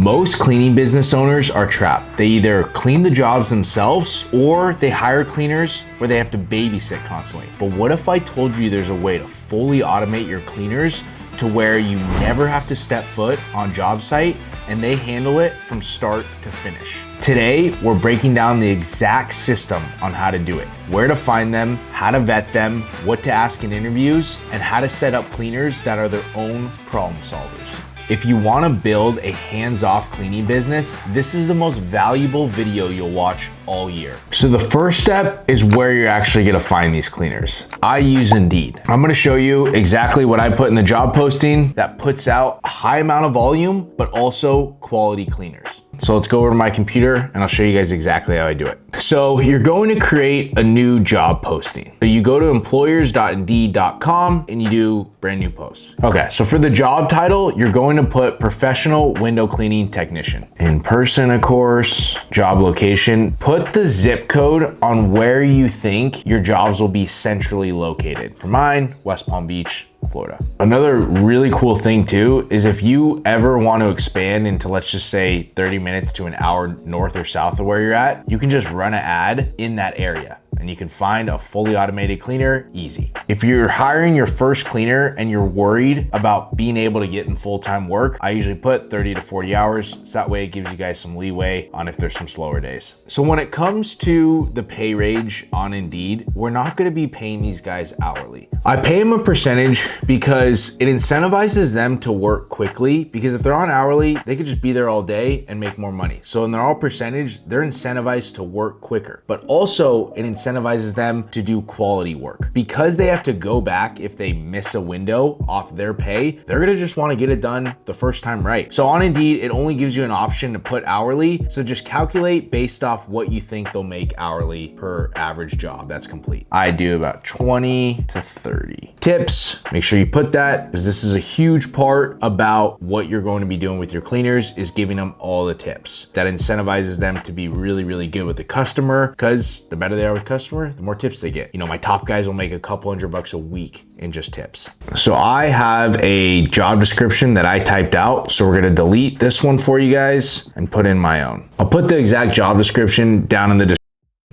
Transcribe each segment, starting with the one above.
Most cleaning business owners are trapped. They either clean the jobs themselves or they hire cleaners where they have to babysit constantly. But what if I told you there's a way to fully automate your cleaners to where you never have to step foot on job site and they handle it from start to finish? Today, we're breaking down the exact system on how to do it, where to find them, how to vet them, what to ask in interviews, and how to set up cleaners that are their own problem solvers. If you want to build a hands-off cleaning business, this is the most valuable video you'll watch all year. So the first step is where you're actually going to find these cleaners. I use Indeed. I'm going to show you exactly what I put in the job posting that puts out a high amount of volume, but also quality cleaners. So let's go over to my computer and I'll show you guys exactly how I do it. So you're going to create a new job posting. So you go to employers.indeed.com and you do brand new posts. Okay, so for the job title, you're going to put professional window cleaning technician. In person, of course, job location. Put the zip code on where you think your jobs will be centrally located. For mine, West Palm Beach, Florida. Another really cool thing too is if you ever want to expand into, let's just say 30 minutes to an hour north or south of where you're at, you can just run an ad in that area and you can find a fully automated cleaner easy. If you're hiring your first cleaner and you're worried about being able to get in full-time work, I usually put 30 to 40 hours. So that way it gives you guys some leeway on if there's some slower days. So when it comes to the pay range on Indeed, we're not gonna be paying these guys hourly. I pay them a percentage because it incentivizes them to work quickly, because if they're on hourly, they could just be there all day and make more money. So when they're all percentage, they're incentivized to work quicker, but also it incentivizes them to do quality work. Because they have to go back if they miss a window off their pay, they're gonna just wanna get it done the first time right. So on Indeed, it only gives you an option to put hourly. So just calculate based off what you think they'll make hourly per average job that's complete. I do about 20 to 30. Tips, make sure you put that, because this is a huge part about what you're going to be doing with your cleaners, is giving them all the tips. That incentivizes them to be really, really good with the customer, because the better they are with customer, the more tips they get. You know, my top guys will make a couple $100 a week in just tips. So I have a job description that I typed out. So we're gonna delete this one for you guys and put in my own. I'll put the exact job description down in the description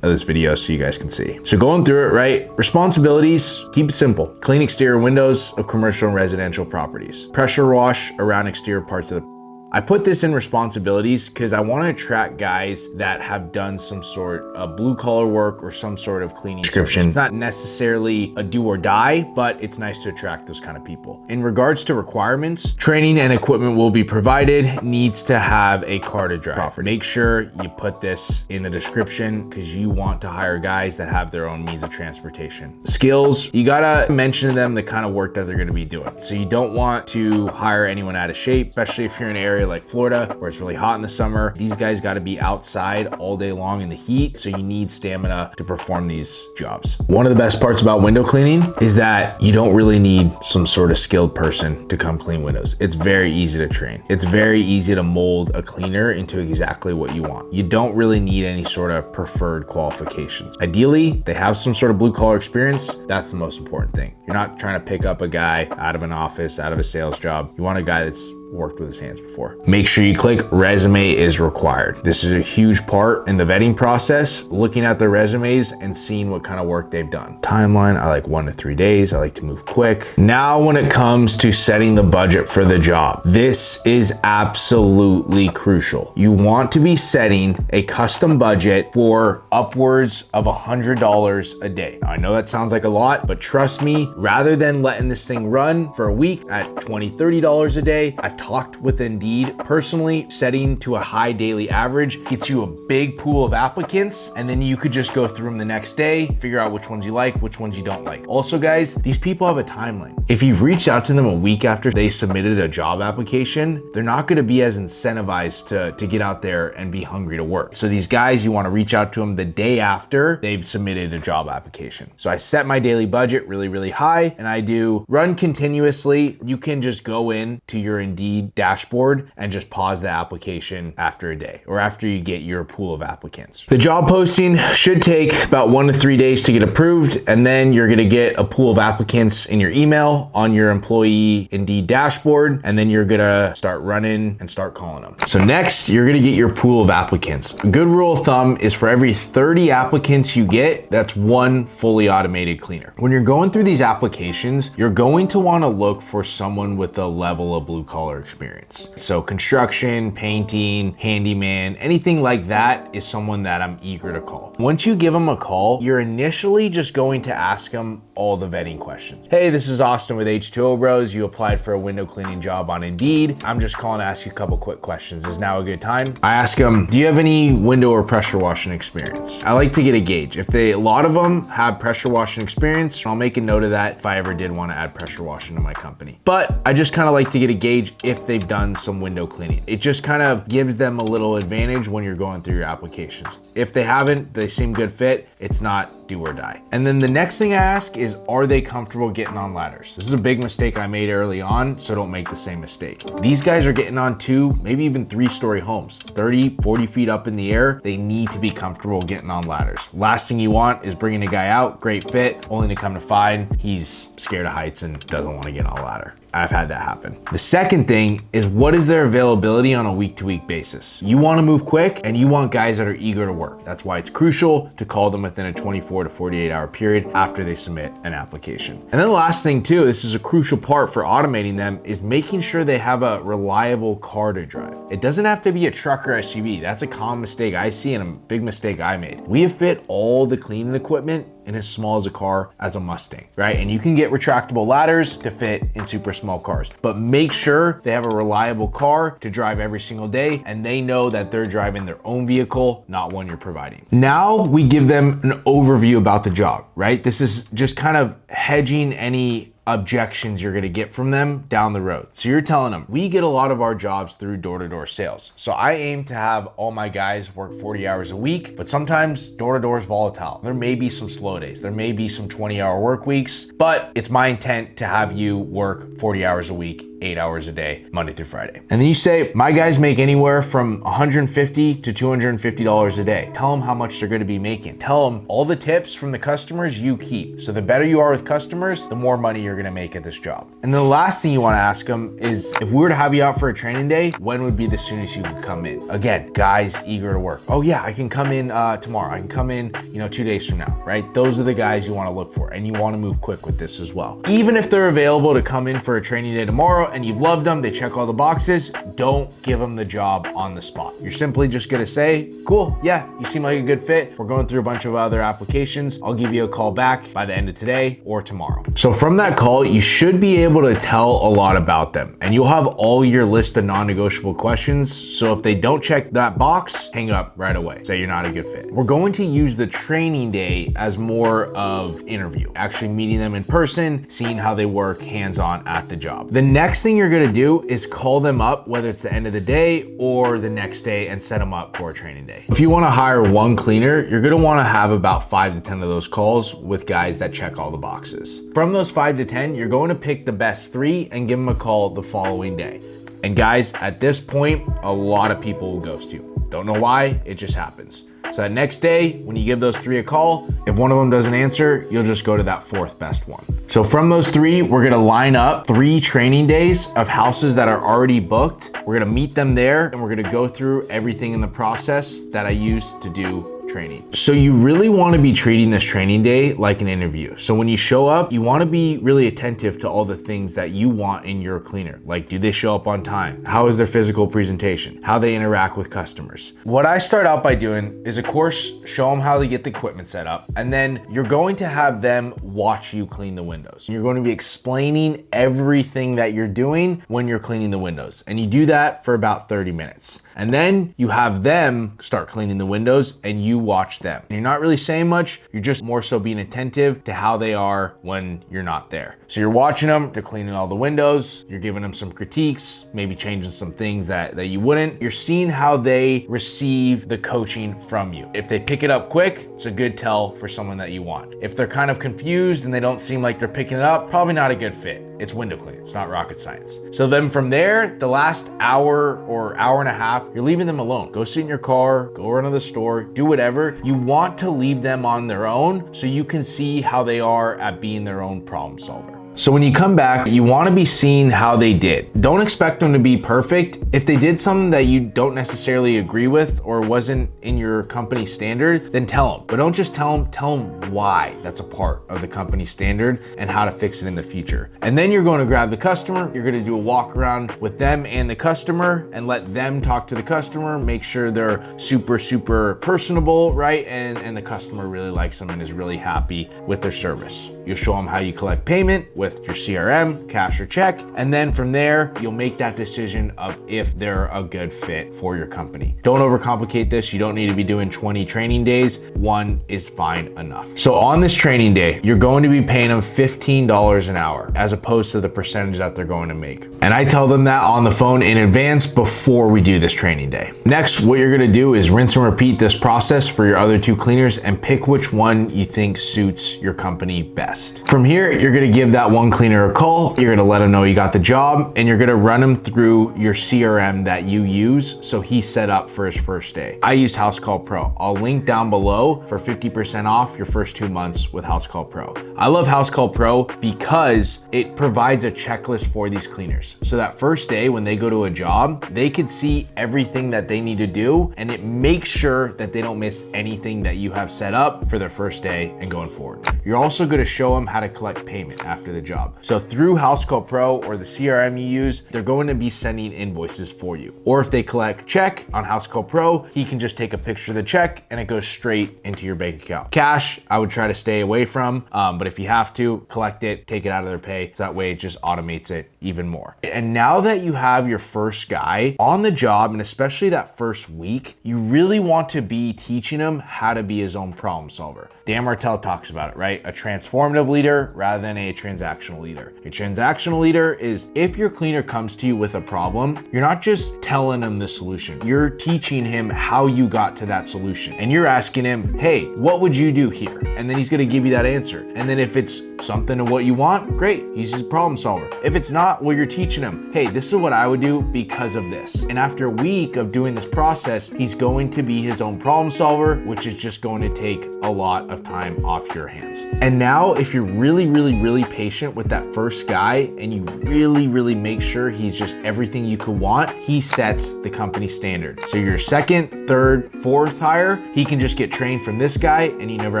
of this video so you guys can see. So going through it, right? Responsibilities, keep it simple. Clean exterior windows of commercial and residential properties. Pressure wash around exterior parts of the. I put this in responsibilities because I want to attract guys that have done some sort of blue collar work or some sort of cleaning description. It's not necessarily a do or die, but it's nice to attract those kind of people. In regards to requirements, training and equipment will be provided, needs to have a car to drive. Make sure you put this in the description because you want to hire guys that have their own means of transportation. Skills, you gotta mention to them the kind of work that they're gonna be doing. So you don't want to hire anyone out of shape, especially if you're in an area like Florida where it's really hot in the summer. These guys got to be outside all day long in the heat, so you need stamina to perform these jobs. One of the best parts about window cleaning is that you don't really need some sort of skilled person to come clean windows. It's very easy to train. It's very easy to mold a cleaner into exactly what you want. You don't really need any sort of preferred qualifications. Ideally, they have some sort of blue collar experience. That's the most important thing. You're not trying to pick up a guy out of an office, out of a sales job. You want a guy that's worked with his hands before. Make sure you click resume is required. This is a huge part in the vetting process, looking at their resumes and seeing what kind of work they've done. Timeline, I like 1 to 3 days. I like to move quick. Now, when it comes to setting the budget for the job, this is absolutely crucial. You want to be setting a custom budget for upwards of $100 a day. Now, I know that sounds like a lot, but trust me, rather than letting this thing run for a week at $20, $30 a day, I've talked with Indeed personally. Setting to a high daily average gets you a big pool of applicants, and then you could just go through them the next day, figure out which ones you like, which ones you don't like. Also, guys, these people have a timeline. If you've reached out to them a week after they submitted a job application, they're not going to be as incentivized to get out there and be hungry to work. So these guys, you want to reach out to them the day after they've submitted a job application. So I set my daily budget really, really high, and I do run continuously. You can just go in to your Indeed Indeed dashboard and just pause the application after a day or after you get your pool of applicants. The job posting should take about 1 to 3 days to get approved, and then you're gonna get a pool of applicants in your email on your employee Indeed dashboard, and then you're gonna start running and start calling them. So next, you're gonna get your pool of applicants. A good rule of thumb is for every 30 applicants you get, that's one fully automated cleaner. When you're going through these applications, you're going to wanna look for someone with a level of blue collar experience. So construction, painting, handyman, anything like that is someone that I'm eager to call. Once you give them a call, you're initially just going to ask them all the vetting questions. Hey, this is Austin with H2O Bros. You applied for a window cleaning job on Indeed. I'm just calling to ask you a couple quick questions. Is now a good time? I ask them, do you have any window or pressure washing experience? I like to get a gauge. If a lot of them have pressure washing experience, I'll make a note of that if I ever did want to add pressure washing to my company. But I just kind of like to get a gauge if they've done some window cleaning. It just kind of gives them a little advantage when you're going through your applications. If they haven't, they seem good fit, it's not do or die. And then the next thing I ask is, are they comfortable getting on ladders? This is a big mistake I made early on, so don't make the same mistake. These guys are getting on 2, maybe even 3-story homes, 30, 40 feet up in the air. They need to be comfortable getting on ladders. Last thing you want is bringing a guy out, great fit, only to come to find he's scared of heights and doesn't want to get on a ladder. I've had that happen. The second thing is, what is their availability on a week-to-week basis? You want to move quick and you want guys that are eager to work. That's why it's crucial to call them within a 24 to 48 hour period after they submit an application. And then the last thing too, this is a crucial part for automating them, is making sure they have a reliable car to drive. It doesn't have to be a truck or SUV. That's a common mistake I see and a big mistake I made. We have fit all the cleaning equipment in as small as a car as a Mustang, right? And you can get retractable ladders to fit in super small cars, but make sure they have a reliable car to drive every single day and they know that they're driving their own vehicle, not one you're providing. Now we give them an overview about the job, right? This is just kind of hedging any objections you're gonna get from them down the road. So you're telling them, we get a lot of our jobs through door-to-door sales. So I aim to have all my guys work 40 hours a week, but sometimes door-to-door is volatile. There may be some slow days. There may be some 20-hour work weeks, but it's my intent to have you work 40 hours a week, 8 hours a day, Monday through Friday. And then you say, my guys make anywhere from $150 to $250 a day. Tell them how much they're gonna be making. Tell them all the tips from the customers you keep. So the better you are with customers, the more money you're gonna make at this job. And the last thing you wanna ask them is, if we were to have you out for a training day, when would be the soonest you could come in? Again, guys eager to work. Oh yeah, I can come in tomorrow. I can come in, 2 days from now, right? Those are the guys you wanna look for, and you wanna move quick with this as well. Even if they're available to come in for a training day tomorrow and you've loved them, they check all the boxes, don't give them the job on the spot. You're simply just gonna say, cool, yeah, you seem like a good fit. We're going through a bunch of other applications. I'll give you a call back by the end of today or tomorrow. So from that call, you should be able to tell a lot about them, and you'll have all your list of non-negotiable questions. So if they don't check that box, hang up right away. Say you're not a good fit. We're going to use the training day as more of interview, actually meeting them in person, seeing how they work hands-on at the job. The next thing you're gonna do is call them up, whether it's the end of the day or the next day, and set them up for a training day. If you wanna hire one cleaner, you're gonna wanna have about 5 to 10 of those calls with guys that check all the boxes. From those 5 to 10, you're going to pick the best 3 and give them a call the following day. And guys, at this point, a lot of people will ghost you. Don't know why, it just happens. So that next day, when you give those 3 a call, if one of them doesn't answer, you'll just go to that 4th best one. So from those 3, we're gonna line up 3 training days of houses that are already booked. We're gonna meet them there and we're gonna go through everything in the process that I use to do training. So you really want to be treating this training day like an interview. So when you show up, you want to be really attentive to all the things that you want in your cleaner. Like, do they show up on time? How is their physical presentation? How they interact with customers? What I start out by doing is, of course, show them how to get the equipment set up. And then you're going to have them watch you clean the windows. You're going to be explaining everything that you're doing when you're cleaning the windows. And you do that for about 30 minutes. And then you have them start cleaning the windows and you watch them. And you're not really saying much, you're just more so being attentive to how they are when you're not there. So you're watching them, they're cleaning all the windows, you're giving them some critiques, maybe changing some things that you wouldn't. You're seeing how they receive the coaching from you. If they pick it up quick, it's a good tell for someone that you want. If they're kind of confused and they don't seem like they're picking it up, probably not a good fit. It's window cleaning, it's not rocket science. So then from there, the last hour or hour and a half, you're leaving them alone. Go sit in your car, go run to the store, do whatever. You want to leave them on their own so you can see how they are at being their own problem solver. So when you come back, you want to be seeing how they did. Don't expect them to be perfect. If they did something that you don't necessarily agree with or wasn't in your company standard, then tell them. But don't just tell them why that's a part of the company standard and how to fix it in the future. And then you're going to grab the customer, you're going to do a walk around with them and the customer and let them talk to the customer, make sure they're super personable, right? And the customer really likes them and is really happy with their service. You'll show them how you collect payment with your CRM, cash or check. And then from there, you'll make that decision of if they're a good fit for your company. Don't overcomplicate this. You don't need to be doing 20 training days. One is fine enough. So on this training day, you're going to be paying them $15 an hour as opposed to the percentage that they're going to make. And I tell them that on the phone in advance before we do this training day. Next, what you're gonna do is rinse and repeat this process for your other two cleaners and pick which one you think suits your company best. From here, you're gonna give that one cleaner a call, you're gonna let him know you got the job, and you're gonna run him through your CRM that you use so he's set up for his first day. I use Housecall Pro. I'll link down below for 50% off your first 2 months with Housecall Pro. I love Housecall Pro because it provides a checklist for these cleaners. So that first day when they go to a job, they can see everything that they need to do, and it makes sure that they don't miss anything that you have set up for their first day and going forward. You're also gonna show them how to collect payment after the job. So through Housecall Pro or the CRM you use, they're going to be sending invoices for you. Or if they collect check on Housecall Pro, he can just take a picture of the check and it goes straight into your bank account. Cash, I would try to stay away from, but if you have to, collect it, take it out of their pay. So that way it just automates it even more. And now that you have your first guy on the job, and especially that first week, you really want to be teaching him how to be his own problem solver. Dan Martell talks about it, right? A transformative leader rather than a transactional leader. A transactional leader is if your cleaner comes to you with a problem, you're not just telling him the solution. You're teaching him how you got to that solution. And you're asking him, hey, what would you do here? And then he's gonna give you that answer. And then if it's something to what you want, great, he's just a problem solver. If it's not, well, you're teaching him, hey, this is what I would do because of this. And after a week of doing this process, he's going to be his own problem solver, which is just going to take a lot of time off your hands. And now if you're really patient with that first guy and you really make sure he's just everything you could want, he sets the company standard. So your second, third, fourth hire, he can just get trained from this guy and you never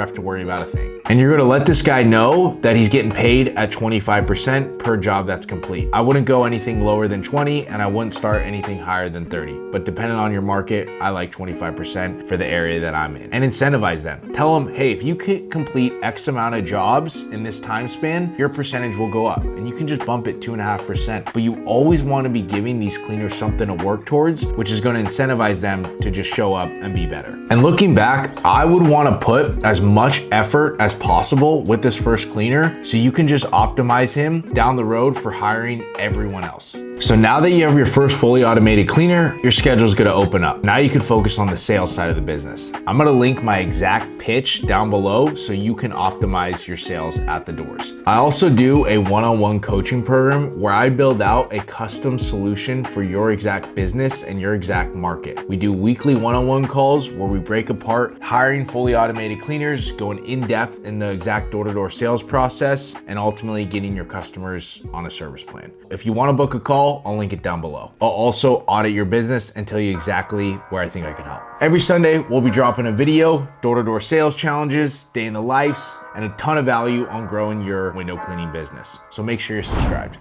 have to worry about a thing. And you're gonna let this guy know that he's getting paid at 25% per job that's complete. I wouldn't go anything lower than 20 and I wouldn't start anything higher than 30. But depending on your market, I like 25% for the area that I'm in. And incentivize them. Tell them, hey, if you can complete X amount of jobs in this time span, your percentage will go up. And you can just bump it 2.5%. But you always wanna be giving these cleaners something to work towards, which is gonna incentivize them to just show up and be better. And looking back, I would wanna put as much effort as possible with this first cleaner so you can just optimize him down the road for hiring everyone else. So now that you have your first fully automated cleaner, your schedule is gonna open up. Now you can focus on the sales side of the business. I'm gonna link my exact pitch down below so you can optimize your sales at the doors. I also do a one-on-one coaching program where I build out a custom solution for your exact business and your exact market. We do weekly one-on-one calls where we break apart hiring fully automated cleaners, going in depth in the exact door-to-door sales process, and ultimately getting your customers on a service plan. If you wanna book a call, I'll link it down below. I'll also audit your business and tell you exactly where I think I can help. Every Sunday, we'll be dropping a video, door-to-door sales challenges, day in the lives, and a ton of value on growing your window cleaning business. So make sure you're subscribed.